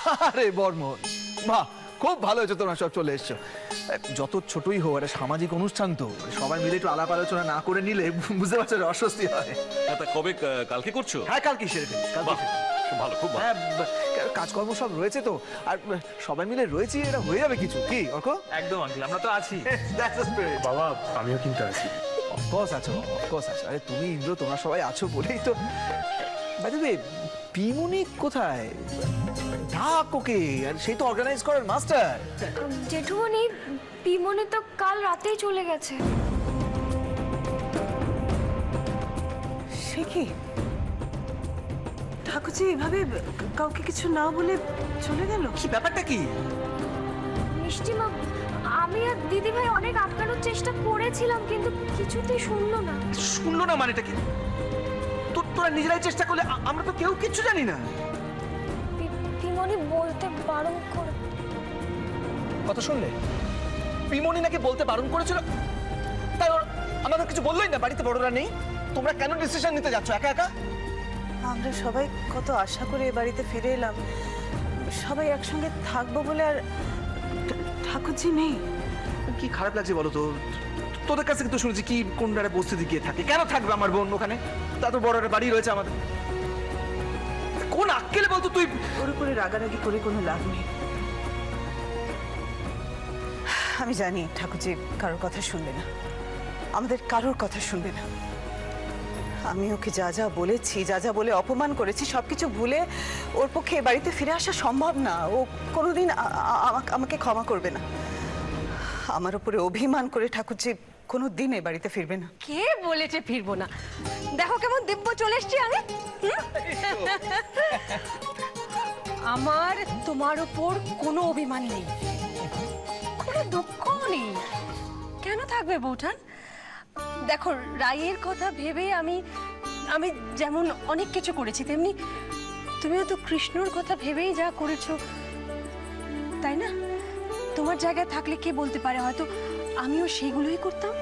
আরে বর্মন, বাহ, খুব ভালো হয়েছে তোমরা সব চলে এসছো। যত ছোটই হোক, একটা সামাজিক অনুষ্ঠান তো, সবাই মিলে একটু আলাপ আলোচনা না করে নিলে বুঝতে পারছো অস্বস্তি হয়। তা কবে, কালকে করছো? হ্যাঁ, কালকে সেরে ফেলি। ভালো, খুব ভালো। হ্যাঁ, কাজকর্ম সব রয়েছে তো, আর সবাই মিলে রয়েছি, এটা হয়ে যাবে কিছু। কি অর্ক? একদম আঙ্কেল, আমরা তো আছি। বাবা আমিও কিন্তু আছি। অফকোর্স আছো, অফকোর্স আছো। আরে তুমি, ইন্দ্র, তোমরা সবাই আছো বলেই তো। বাই দ্য ওয়ে, পিমুনি কোথায়? ডাক ওকে, আর সেই তো অর্গানাইজ করার মাস্টার। জেঠুমনি, পিমনি তো কাল রাতেই চলে গেছে। সে কি ঠাকুরজি এভাবে কাউকে কিছু না বলে চলে গেল? কি ব্যাপারটা কি? মিষ্টিমা, আমি আর দিদি ভাই অনেক আটকানোর চেষ্টা করেছিলাম, কিন্তু কিছুতেই শুনলো না। শুনলো না মানেটা কি? তোরা নিজেরাই চেষ্টা করলে, আমরা তো কেউ কিচ্ছু জানি না। পিমনি বলতে বারণ করে। কথা শুনলে? পিমনি নাকি বলতে বারণ করেছিল, তাই ওর আমাদের কিছু বললোই না। বাড়িতে বড়রা নেই, তোমরা কেন ডিসিশন নিতে যাচ্ছ একা একা? আমরা সবাই কত আশা করে এ বাড়িতে ফিরে এলাম, সবাই একসঙ্গে থাকবো বলে, আর ঠাকুরজি নেই। কি খারাপ লাগছে বলো তো? তোদের কাছে কিন্তু শুনেছি কি কোন ডারে বস্তিতে গিয়ে থাকে। কেন থাকবে আমার বোন ওখানে? তা তো বড় একটা বাড়ি রয়েছে আমাদের। কোন আক্কেলে বলতো তুই? ওর উপরে রাগারাগি করে কোনো লাভ নেই। আমি জানি ঠাকুরজি কারোর কথা শুনবে না, আমাদের কারোর কথা শুনবে না। আমি ওকে যা যা বলেছি, যা যা বলে অপমান করেছি, সবকিছু ভুলে ওর পক্ষে এ বাড়িতে ফিরে আসা সম্ভব না। ও কোনোদিন আমাকে ক্ষমা করবে না। আমার উপরে অভিমান করে ঠাকুরজি কোনোদিন এ বাড়িতে ফিরবে না। কে বলেছে ফিরবো না? দেখো কেমন দিব্য চলে এসছি আমি। আমার তোমার উপর কোনো অভিমান নেই, কোনো দুঃখও নেই। কেন থাকবে বৌঠান? দেখো, রায়ের কথা ভেবে আমি যেমন অনেক কিছু করেছি, তেমনি তুমিও তো কৃষ্ণর কথা ভেবেই যা করেছো, তাই না? তোমার জায়গায় থাকলে কে বলতে পারে, হয়তো আমিও সেগুলোই করতাম।